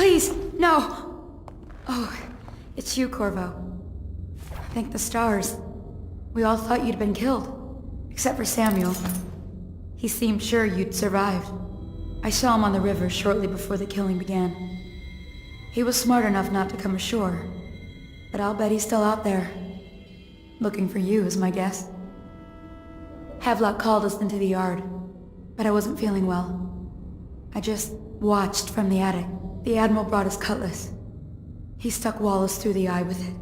Please, no! Oh, it's you, Corvo. Thank the stars. We all thought you'd been killed, except for Samuel. He seemed sure you'd survived. I saw him on the river shortly before the killing began. He was smart enough not to come ashore, but I'll bet he's still out there. Looking for you is my guess. Havelock called us into the yard, but I wasn't feeling well. I just watched from the attic. The Admiral brought his cutlass. He stuck Wallace through the eye with it.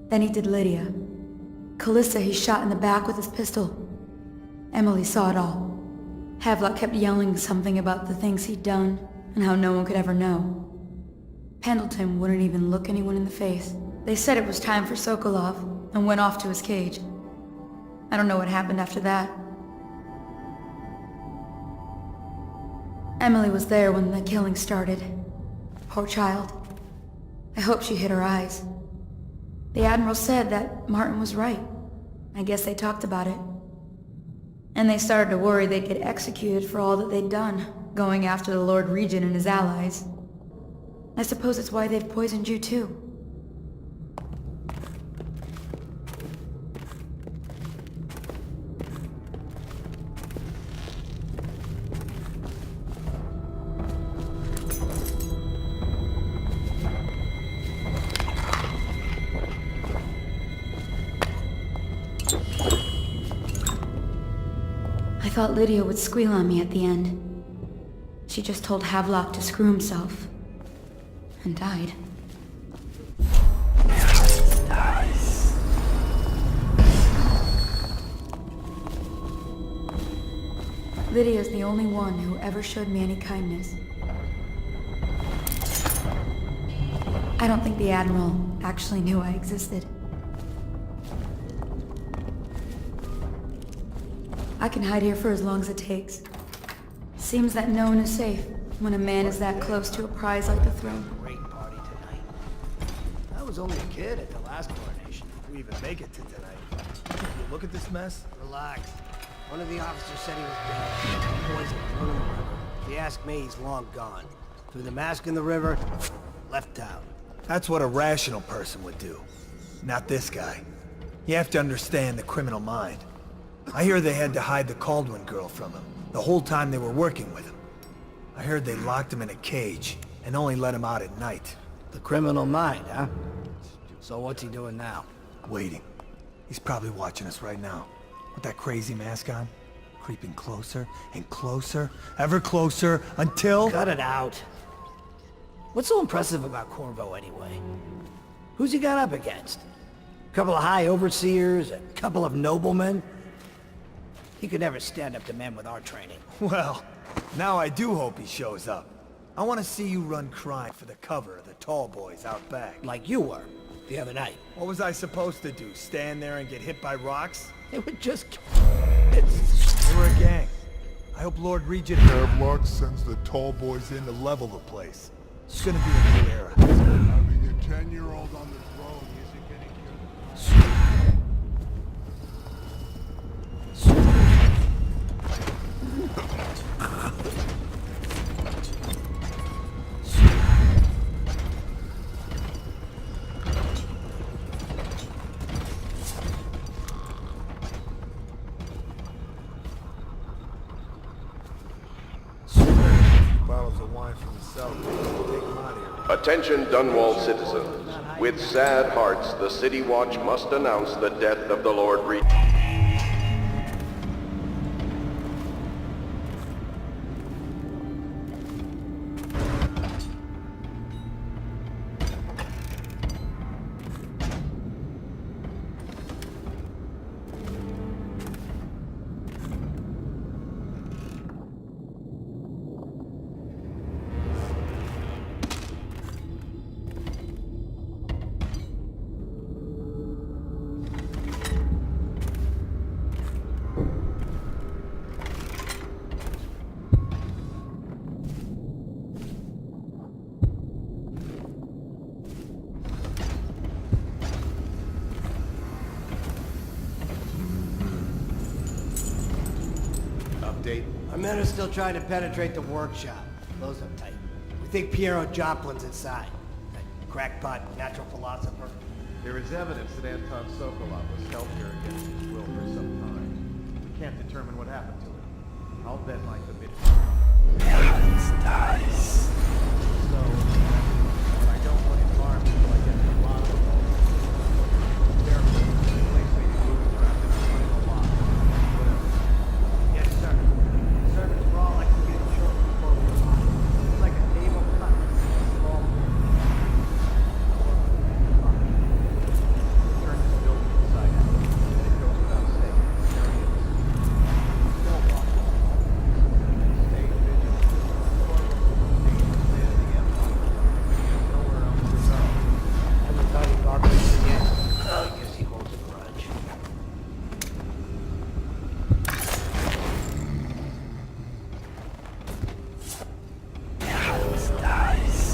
Then he did Lydia. Callista he shot in the back with his pistol. Emily saw it all. Havelock kept yelling something about the things he'd done, and how no one could ever know. Pendleton wouldn't even look anyone in the face. They said it was time for Sokolov, and went off to his cage. I don't know what happened after that. Emily was there when the killing started. Poor child. I hope she hid her eyes. The Admiral said that Martin was right. I guess they talked about it. And they started to worry they'd get executed for all that they'd done, going after the Lord Regent and his allies. I suppose it's why they've poisoned you too. I thought Lydia would squeal on me at the end. She just told Havelock to screw himself. And died. Nice. Lydia's the only one who ever showed me any kindness. I don't think the Admiral actually knew I existed. I can hide here for as long as it takes. Seems that no one is safe when a man is that close to a prize like the throne. Great party tonight. I was only a kid at the last coronation. If we even make it to tonight. You look at this mess? Relax. One of the officers said he was dead. Poisoned, thrown in the river. If you ask me, he's long gone. Threw the mask in the river, left town. That's what a rational person would do. Not this guy. You have to understand the criminal mind. I hear they had to hide the Caldwin girl from him, the whole time they were working with him. I heard they locked him in a cage, and only let him out at night. The criminal mind, huh? So what's he doing now? Waiting. He's probably watching us right now. With that crazy mask on. Creeping closer and closer, ever closer, until... Cut it out. What's so impressive about Corvo, anyway? Who's he got up against? A couple of high overseers, a couple of noblemen? He could never stand up to men with our training. Well, now I do hope he shows up. I want to see you run crime for the cover of the tall boys out back. Like you were, the other night. What was I supposed to do, stand there and get hit by rocks? It would just... They were a gang. I hope Lord Regent Havelock sends the tall boys in to level the place. It's gonna be a new era. having a 10-year-old on the throne isn't getting good. Bottles of wine from the cellar. Take them out of here. Attention Dunwall citizens. With sad hearts, the City Watch must announce the death of the Lord Regent. Our men are still trying to penetrate the workshop. Close up tight. think Piero Joplin's inside? That crackpot natural philosopher? There is evidence that Anton Sokolov was held here against his will for some time. We can't determine what happened to him. I'll bet my committee. Dice. So, I don't want him harmed until I get to the bottom of all this. Therefore, the place may be moving around and I'm running a lot. Whatever. Yes, sir. Servants were all executed shortly before we arrived. It's like a table cut. Small Turn this building inside out. And it goes without saying. There he is. Don't walk. Stay vigilant. Corvo is the dangerous man of the Empire. But he has nowhere else to go. Ever thought he'd bark at us again? Oh, I guess he holds a grudge. Dice.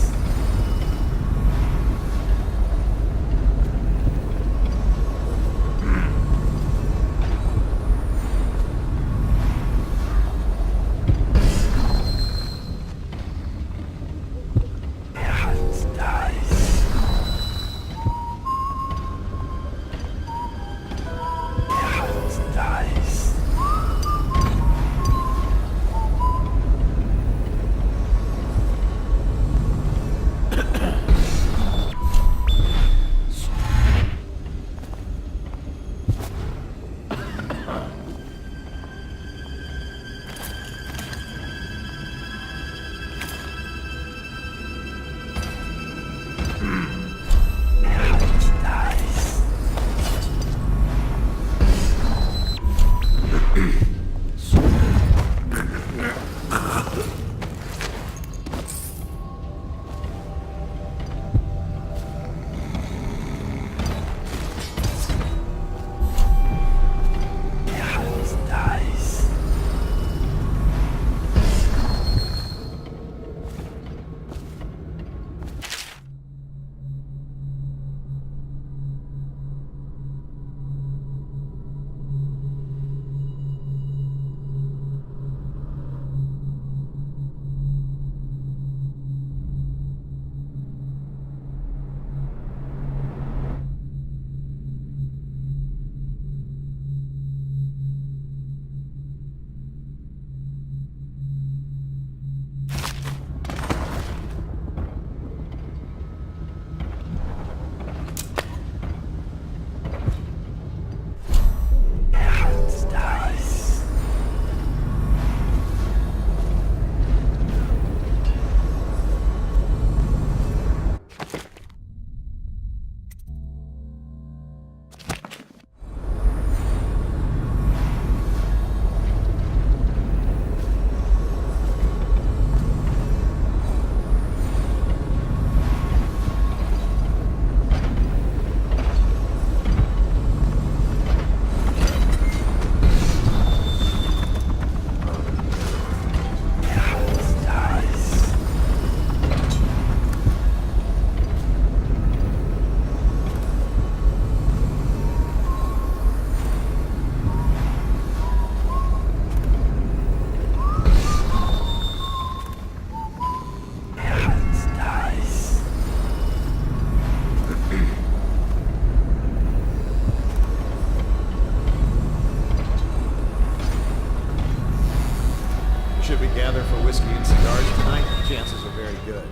Should we gather for whiskey and cigars tonight? Chances are very good.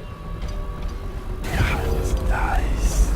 Dice.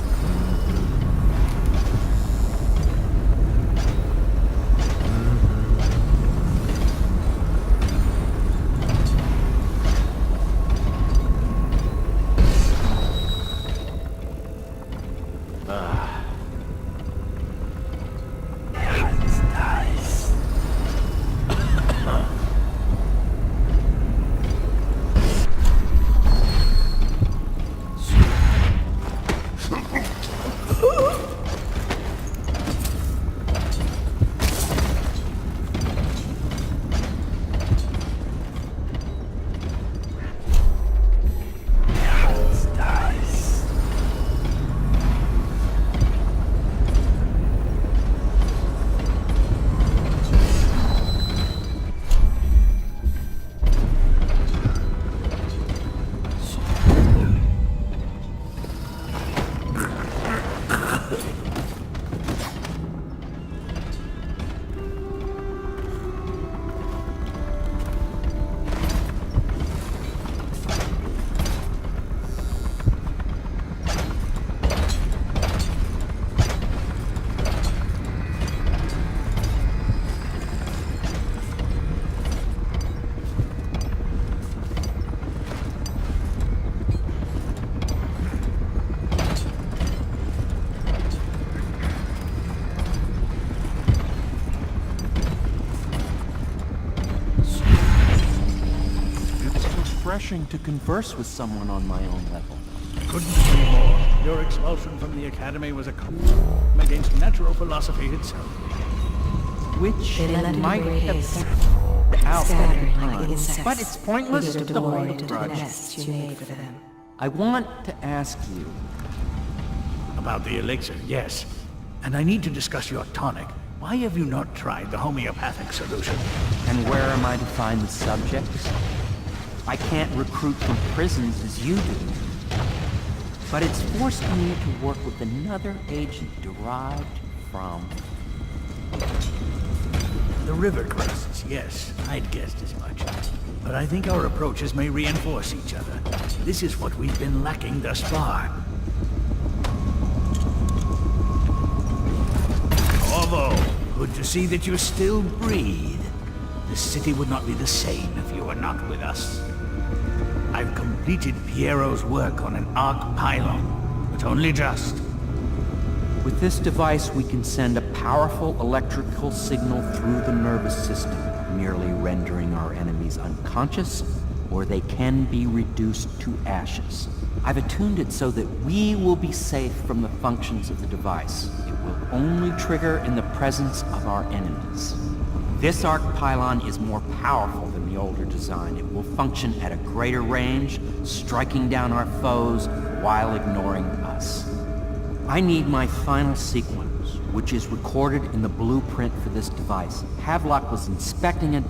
refreshing to converse with someone on my own level. Couldn't agree more. Your expulsion from the Academy was a crime against natural philosophy itself. Which They left might a great have haste, out scattering at the like time. insects, But it's pointless eager to to devour hold into a the grudge. nests you made for them. I want to ask you, About the elixir, yes. And I need to discuss your tonic. Why have you not tried the homeopathic solution? and where am I to find the subjects? I can't recruit from prisons as you do. But it's forced me to work with another agent derived from... The river crests, yes. I'd guessed as much. But I think our approaches may reinforce each other. This is what we've been lacking thus far. Corvo, good to see that you still breathe. The city would not be the same if you were not with us. I've completed Piero's work on an arc pylon, but only just. With this device, we can send a powerful electrical signal through the nervous system, merely rendering our enemies unconscious, or they can be reduced to ashes. I've attuned it so that we will be safe from the functions of the device. It will only trigger in the presence of our enemies. This arc pylon is more powerful than the older design. It will function at a greater range, striking down our foes while ignoring us. I need my final sequence, which is recorded in the blueprint for this device. Havelock was inspecting it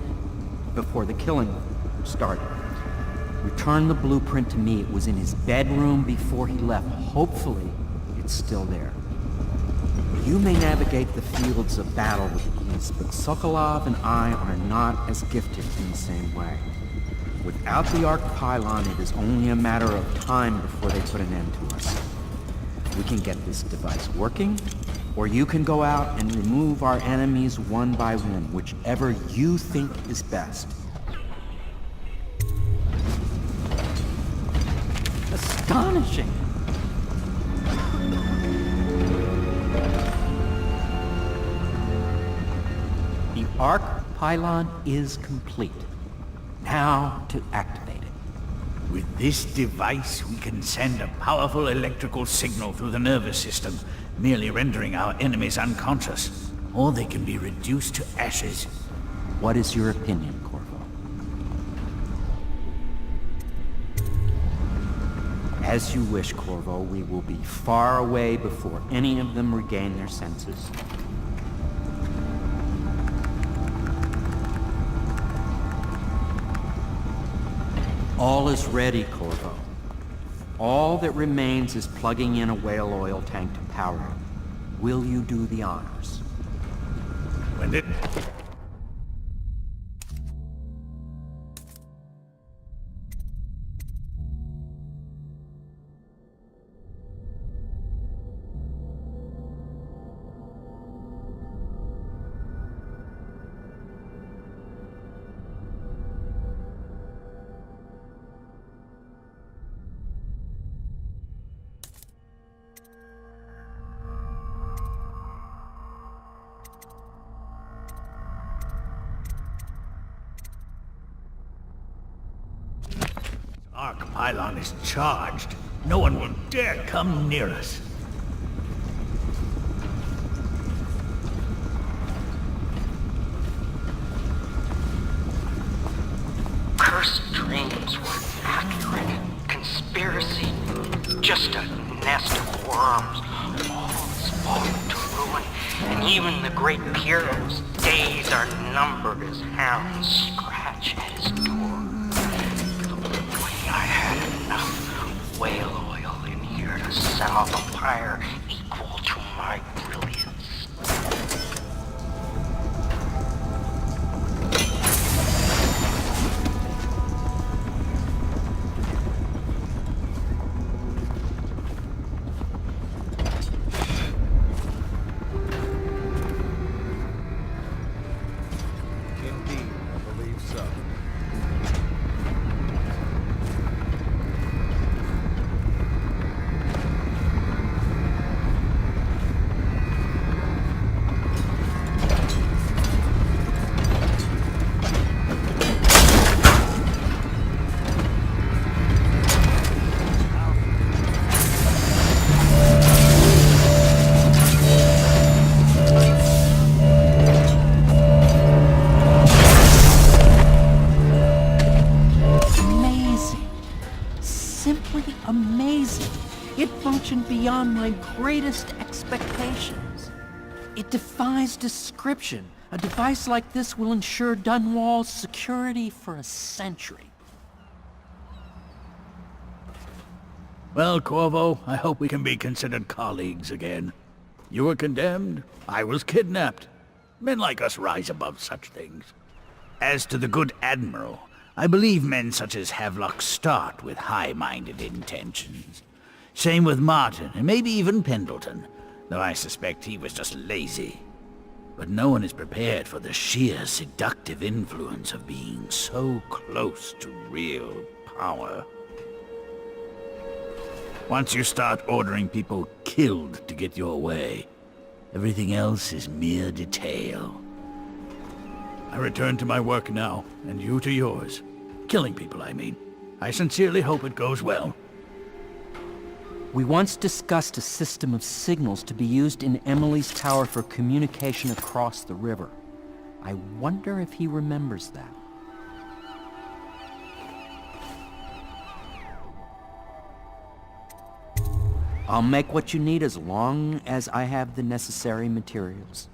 before the killing started. Return the blueprint to me. It was in his bedroom before he left. Hopefully, it's still there. You may navigate the fields of battle with ease, but Sokolov and I are not as gifted in the same way. Without the arc pylon, it is only a matter of time before they put an end to us. We can get this device working, or you can go out and remove our enemies one by one, whichever you think is best. Astonishing! The arc pylon is complete. Now to activate it. With this device, we can send a powerful electrical signal through the nervous system, merely rendering our enemies unconscious. Or they can be reduced to ashes. What is your opinion, Corvo? As you wish, Corvo. We will be far away before any of them regain their senses. All is ready, Corvo. All that remains is plugging in a whale oil tank to power it. Will you do the honors? When did... Arc pylon is charged. No one will dare come near us. Cursed dreams were accurate. Conspiracy, just a nest of worms. All is falling to ruin, and even the great Piero's days are numbered as hounds scratch at his door. I had enough whale oil in here to salve a fire equal to my brilliance. Indeed, I believe so. my greatest expectations. It defies description. A device like this will ensure Dunwall's security for a century. Well, Corvo, I hope we can be considered colleagues again. You were condemned, I was kidnapped. Men like us rise above such things. As to the good Admiral, I believe men such as Havelock start with high-minded intentions. Same with Martin, and maybe even Pendleton, though I suspect he was just lazy. But no one is prepared for the sheer seductive influence of being so close to real power. Once you start ordering people killed to get your way, everything else is mere detail. I return to my work now, and you to yours. Killing people, I mean. I sincerely hope it goes well. We once discussed a system of signals to be used in Emily's tower for communication across the river. I wonder if he remembers that. I'll make what you need as long as I have the necessary materials.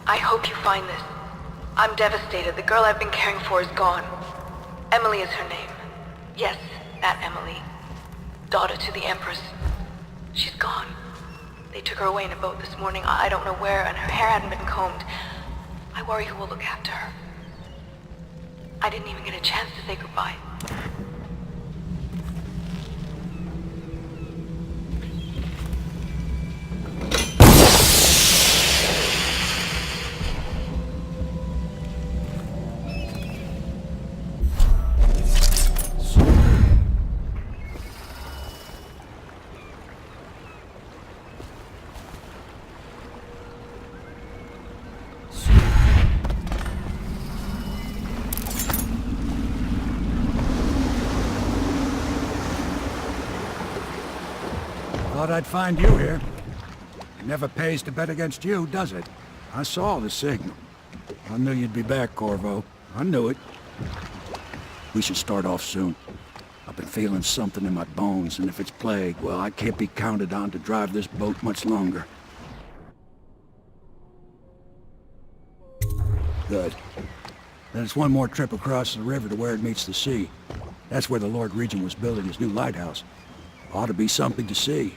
I hope you find this. I'm devastated. The girl I've been caring for is gone. Emily is her name. Yes, that Emily. Daughter to the Empress. She's gone. They took her away in a boat this morning. I don't know where, and her hair hadn't been combed. I worry who will look after her. I didn't even get a chance to say goodbye. Thought I'd find you here. It never pays to bet against you, does it? I saw the signal. I knew you'd be back, Corvo. I knew it. We should start off soon. I've been feeling something in my bones, and if it's plague, well, I can't be counted on to drive this boat much longer. Good. Then it's one more trip across the river to where it meets the sea. That's where the Lord Regent was building his new lighthouse. Ought to be something to see.